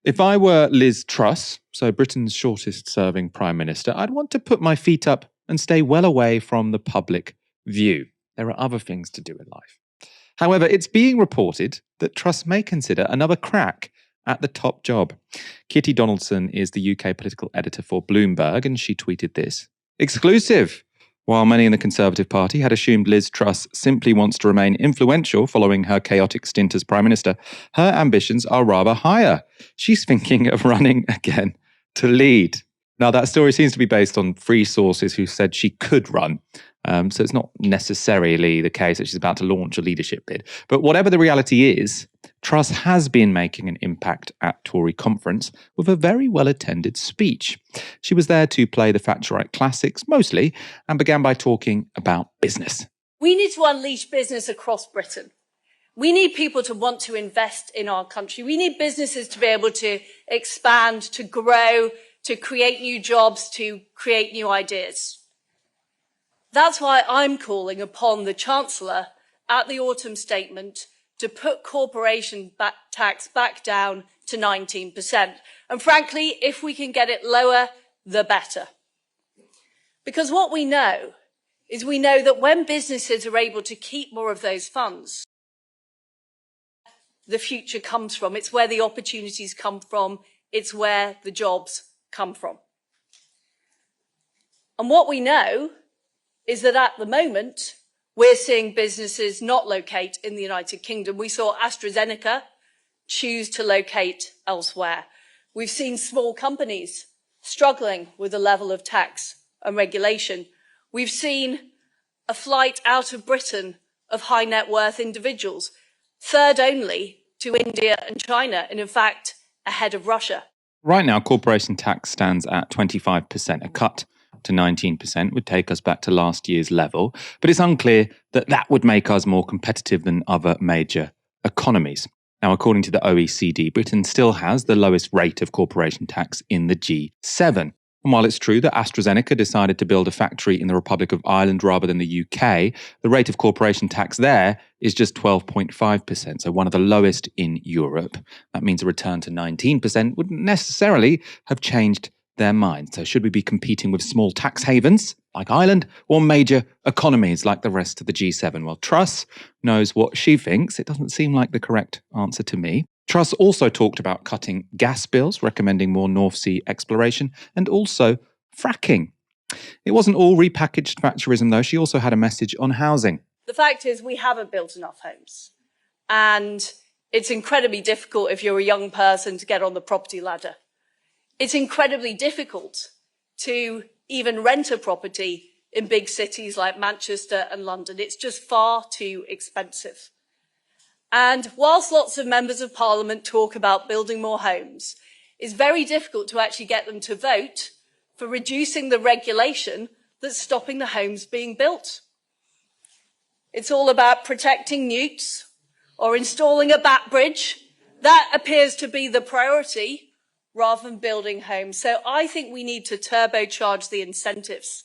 If I were Liz Truss, so Britain's shortest-serving Prime Minister, I'd want to put my feet up and stay well away from the public view. There are other things to do in life. However, it's being reported that Truss may consider another crack at the top job. Kitty Donaldson is the UK political editor for Bloomberg, and she tweeted this. Exclusive! While many in the Conservative Party had assumed Liz Truss simply wants to remain influential following her chaotic stint as Prime Minister, her ambitions are rather higher. She's thinking of running again to lead. Now, that story seems to be based on 3 sources who said she could run. So it's not necessarily the case that she's about to launch a leadership bid. But whatever the reality is, Truss has been making an impact at Tory conference with a very well-attended speech. She was there to play the Thatcherite classics mostly and began by talking about business. We need to unleash business across Britain. We need people to want to invest in our country. We need businesses to be able to expand, to grow, to create new jobs, to create new ideas. That's why I'm calling upon the Chancellor at the autumn statement to put corporation tax back down to 19%. And frankly, if we can get it lower, the better. Because what we know is we know that when businesses are able to keep more of those funds, the future comes from. It's where the opportunities come from. It's where the jobs come from. And what we know is that at the moment, we're seeing businesses not locate in the United Kingdom. We saw AstraZeneca choose to locate elsewhere. We've seen small companies struggling with the level of tax and regulation. We've seen a flight out of Britain of high net worth individuals, third only to India and China, and in fact, ahead of Russia. Right now, corporation tax stands at 25%. A cut to 19% would take us back to last year's level, but it's unclear that that would make us more competitive than other major economies. Now, according to the OECD, Britain still has the lowest rate of corporation tax in the G7. And while it's true that AstraZeneca decided to build a factory in the Republic of Ireland rather than the UK, the rate of corporation tax there is just 12.5%, so one of the lowest in Europe. That means a return to 19% wouldn't necessarily have changed their minds. So should we be competing with small tax havens like Ireland or major economies like the rest of the G7? Well, Truss knows what she thinks. It doesn't seem like the correct answer to me. Truss also talked about cutting gas bills, recommending more North Sea exploration, and also fracking. It wasn't all repackaged Thatcherism, though. She also had a message on housing. The fact is we haven't built enough homes. And it's incredibly difficult if you're a young person to get on the property ladder. It's incredibly difficult to even rent a property in big cities like Manchester and London. It's just far too expensive. And whilst lots of members of Parliament talk about building more homes, it's very difficult to actually get them to vote for reducing the regulation that's stopping the homes being built. It's all about protecting newts or installing a bat bridge. That appears to be the priority rather than building homes. So I think we need to turbocharge the incentives.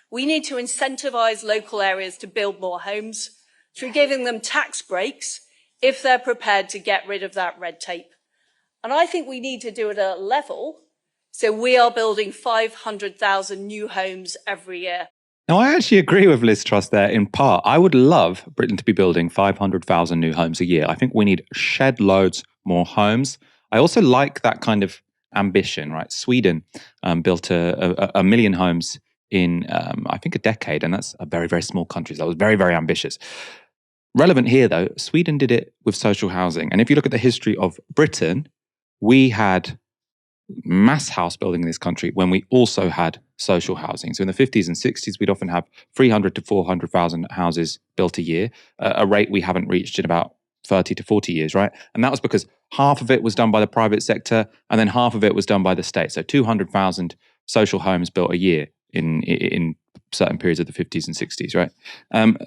We need to incentivize local areas to build more homes through giving them tax breaks if they're prepared to get rid of that red tape. And I think we need to do it at a level so we are building 500,000 new homes every year. Now, I actually agree with Liz Truss there in part. I would love Britain to be building 500,000 new homes a year. I think we need shed loads more homes. I also like that kind of ambition, right? Sweden built a million homes in, I think, a decade, and that's a very, very small country. So that was very, very ambitious. Relevant here, though, Sweden did it with social housing. And if you look at the history of Britain, we had mass house building in this country when we also had social housing. So in the 50s and 60s, we'd often have 300 to 400,000 houses built a year, a rate we haven't reached in about 30 to 40 years, right? And that was because half of it was done by the private sector and then half of it was done by the state. So 200,000 social homes built a year in certain periods of the 50s and 60s, right?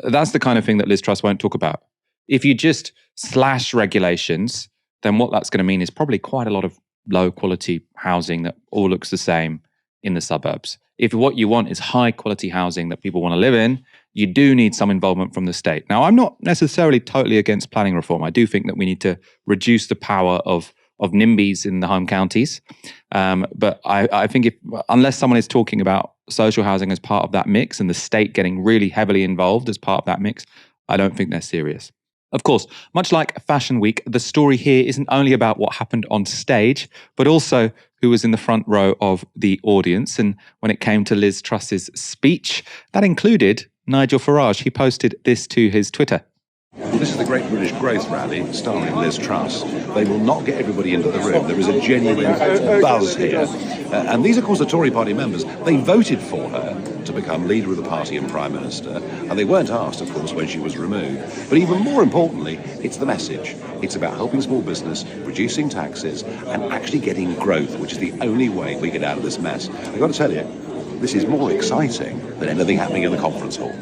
That's the kind of thing that Liz Truss won't talk about. If you just slash regulations, then what that's going to mean is probably quite a lot of low quality housing that all looks the same in the suburbs. If what you want is high quality housing that people want to live in, you do need some involvement from the state. Now, I'm not necessarily totally against planning reform. I do think that we need to reduce the power of of NIMBYs in the home counties. But I think unless someone is talking about social housing as part of that mix and the state getting really heavily involved as part of that mix, I don't think they're serious. Of course, much like Fashion Week, the story here isn't only about what happened on stage, but also who was in the front row of the audience. And when it came to Liz Truss's speech, that included Nigel Farage. He posted this to his Twitter. This is the Great British Growth Rally starring Liz Truss. They will not get everybody into the room. There is a genuine buzz here. And these, of course, are Tory party members. They voted for her to become leader of the party and Prime Minister. And they weren't asked, of course, when she was removed. But even more importantly, it's the message. It's about helping small business, reducing taxes, and actually getting growth, which is the only way we get out of this mess. I've got to tell you, this is more exciting than anything happening in the conference hall.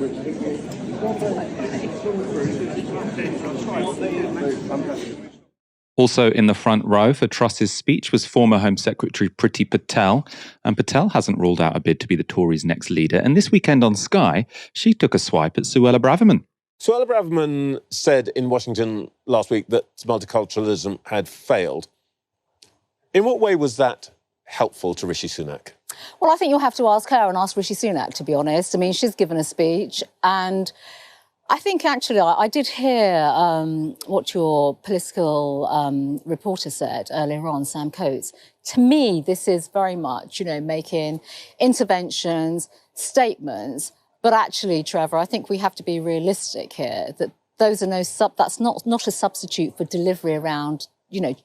Also in the front row for Truss's speech was former Home Secretary Priti Patel. And Patel hasn't ruled out a bid to be the Tories' next leader. And this weekend on Sky, she took a swipe at Suella Braverman. Suella Braverman said in Washington last week that multiculturalism had failed. In what way was that helpful to Rishi Sunak? Well, I think you'll have to ask her and ask Rishi Sunak, to be honest. I mean, she's given a speech, and I think actually I did hear what your political reporter said earlier on, Sam Coates. To me, this is very much, making interventions, statements, but actually, Trevor, I think we have to be realistic here, that those are that's not a substitute for delivery around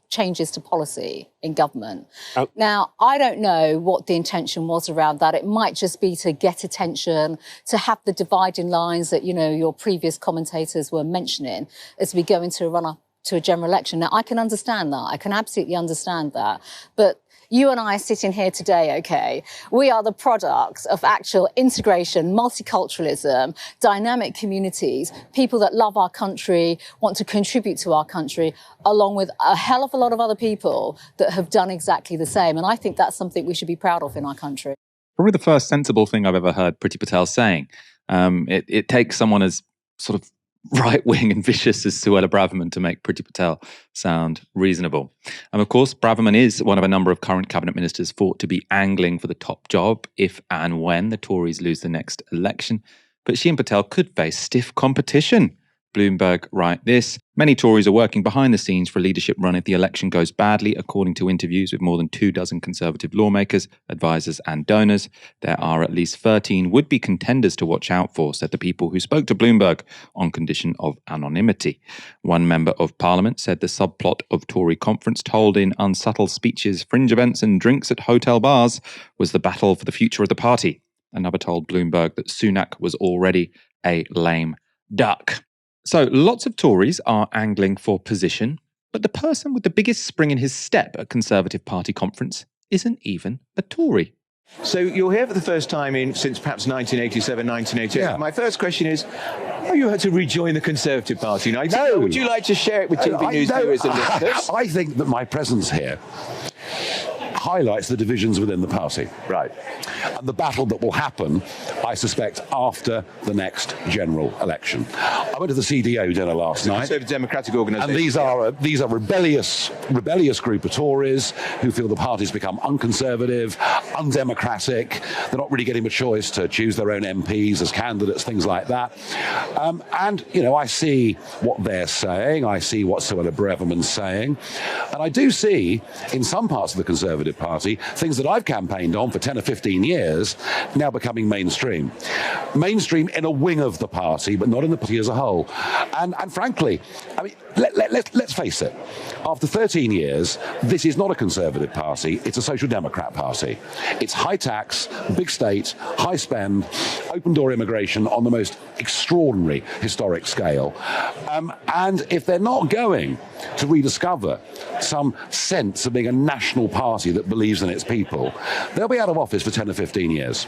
changes to policy in government. Now, I don't know what the intention was around that. It might just be to get attention, to have the dividing lines that, your previous commentators were mentioning as we go into a run-up to a general election. Now, I can understand that. I can absolutely understand that. But you and I are sitting here today, okay, we are the products of actual integration, multiculturalism, dynamic communities, people that love our country, want to contribute to our country, along with a hell of a lot of other people that have done exactly the same. And I think that's something we should be proud of in our country. Probably the first sensible thing I've ever heard Priti Patel saying. It takes someone as sort of right-wing and vicious as Suella Braverman to make Priti Patel sound reasonable. And of course, Braverman is one of a number of current cabinet ministers thought to be angling for the top job if and when the Tories lose the next election. But she and Patel could face stiff competition. Bloomberg write this: many Tories are working behind the scenes for a leadership run if the election goes badly, according to interviews with more than 24 Conservative lawmakers, advisors and donors. There are at least 13 would-be contenders to watch out for, said the people who spoke to Bloomberg on condition of anonymity. One member of Parliament said the subplot of Tory conference told in unsubtle speeches, fringe events and drinks at hotel bars was the battle for the future of the party. Another told Bloomberg that Sunak was already a lame duck. So lots of Tories are angling for position, but the person with the biggest spring in his step at Conservative Party conference isn't even a Tory. So you're here for the first time since perhaps 1987, 1988. Yeah. My first question is, are you had to rejoin the Conservative Party? Now, No. Would you like to share it with TV News viewers and listeners? I think that my presence here highlights the divisions within the party. Right. And the battle that will happen, I suspect, after the next general election. I went to the CDO dinner last night. Conservative Democratic Organisation. And these are rebellious group of Tories who feel the party's become unconservative, undemocratic. They're not really getting a choice to choose their own MPs as candidates, things like that. I see what they're saying. I see what Suella Braverman's saying. And I do see, in some parts of the Conservative Party, things that I've campaigned on for 10 or 15 years now becoming mainstream. Mainstream in a wing of the party, but not in the party as a whole. And frankly, I mean, let's face it. After 13 years, this is not a Conservative Party. It's a Social Democrat Party. It's high tax, big state, high spend, open door immigration on the most extraordinary historic scale. And if they're not going to rediscover some sense of being a national party that believes in its people, they'll be out of office for 10 or 15 years.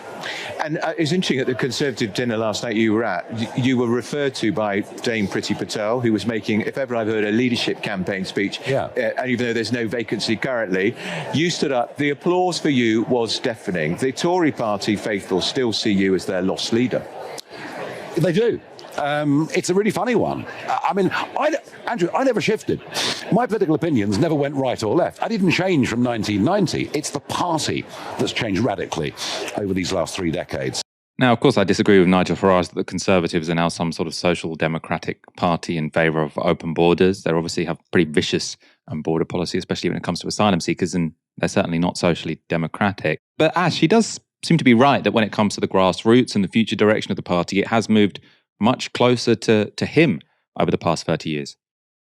And it's interesting, at the Conservative dinner last night you were at, you were referred to by Dame Priti Patel, who was making, if ever I've heard, a leadership campaign speech. Yeah. And even though there's no vacancy currently, you stood up. The applause for you was deafening. The Tory party faithful still see you as their lost leader. They do. It's a really funny one. Andrew, I never shifted. My political opinions never went right or left. I didn't change from 1990. It's the party that's changed radically over these last 3 decades. Now, of course, I disagree with Nigel Farage that the Conservatives are now some sort of social democratic party in favour of open borders. They obviously have pretty vicious border policy, especially when it comes to asylum seekers, and they're certainly not socially democratic. But Ash, he does seem to be right that when it comes to the grassroots and the future direction of the party, it has moved much closer to him over the past 30 years.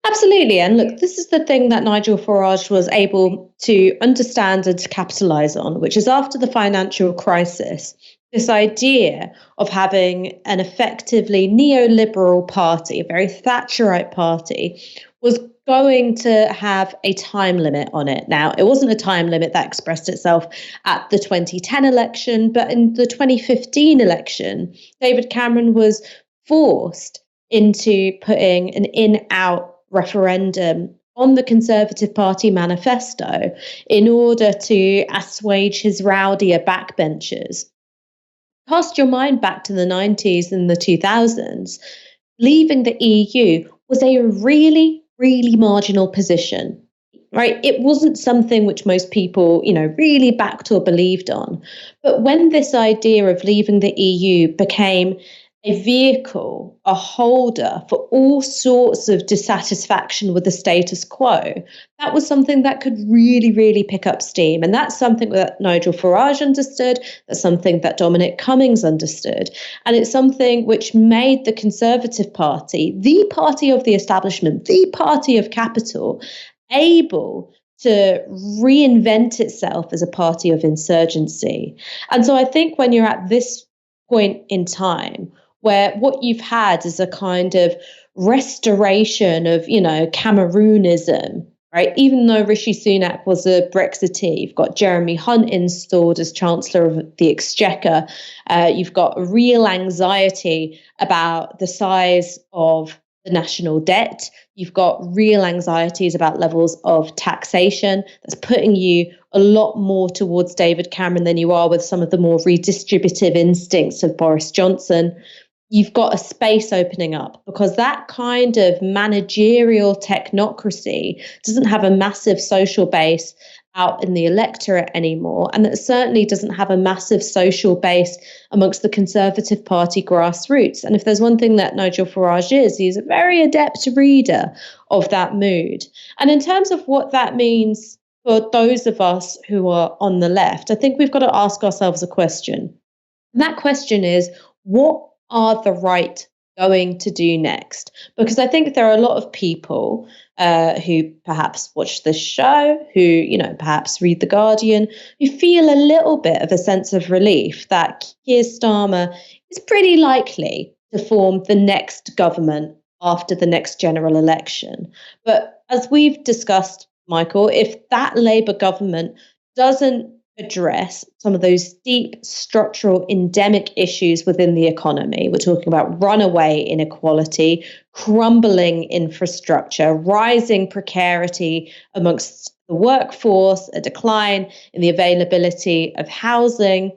Absolutely. And look, this is the thing that Nigel Farage was able to understand and to capitalise on, which is after the financial crisis, this idea of having an effectively neoliberal party, a very Thatcherite party, was going to have a time limit on it. Now, it wasn't a time limit that expressed itself at the 2010 election, but in the 2015 election, David Cameron was forced into putting an in-out referendum on the Conservative Party manifesto in order to assuage his rowdier backbenchers. Cast your mind back to the 90s and the 2000s, leaving the EU was a really, really marginal position, right? It wasn't something which most people, really backed or believed on. But when this idea of leaving the EU became a vehicle, a holder for all sorts of dissatisfaction with the status quo, that was something that could really, really pick up steam. And that's something that Nigel Farage understood. That's something that Dominic Cummings understood. And it's something which made the Conservative Party, the party of the establishment, the party of capital, able to reinvent itself as a party of insurgency. And so I think when you're at this point in time, where what you've had is a kind of restoration of, Cameronism, right? Even though Rishi Sunak was a Brexiteer, you've got Jeremy Hunt installed as Chancellor of the Exchequer. You've got real anxiety about the size of the national debt. You've got real anxieties about levels of taxation. That's putting you a lot more towards David Cameron than you are with some of the more redistributive instincts of Boris Johnson. You've got a space opening up because that kind of managerial technocracy doesn't have a massive social base out in the electorate anymore. And it certainly doesn't have a massive social base amongst the Conservative Party grassroots. And if there's one thing that Nigel Farage is, he's a very adept reader of that mood. And in terms of what that means for those of us who are on the left, I think we've got to ask ourselves a question. And that question is, what are the right going to do next? Because I think there are a lot of people who perhaps watch this show, who, perhaps read The Guardian, who feel a little bit of a sense of relief that Keir Starmer is pretty likely to form the next government after the next general election. But as we've discussed, Michael, if that Labour government doesn't address some of those deep structural endemic issues within the economy. We're talking about runaway inequality, crumbling infrastructure, rising precarity amongst the workforce, a decline in the availability of housing.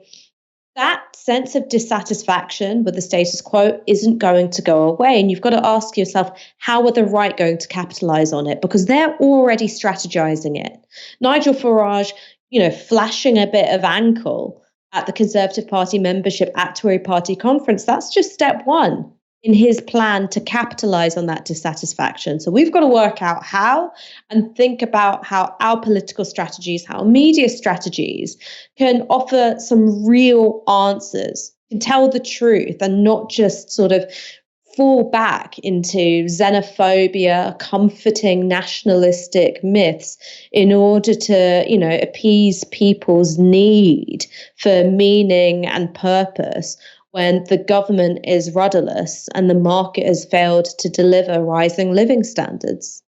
That sense of dissatisfaction with the status quo isn't going to go away. And you've got to ask yourself, how are the right going to capitalise on it? Because they're already strategizing it. Nigel Farage, flashing a bit of ankle at the Conservative Party membership at Tory Party conference, that's just step one in his plan to capitalise on that dissatisfaction. So we've got to work out how and think about how our political strategies, how media strategies can offer some real answers, can tell the truth and not just sort of fall back into xenophobia, comforting nationalistic myths in order to, appease people's need for meaning and purpose when the government is rudderless and the market has failed to deliver rising living standards.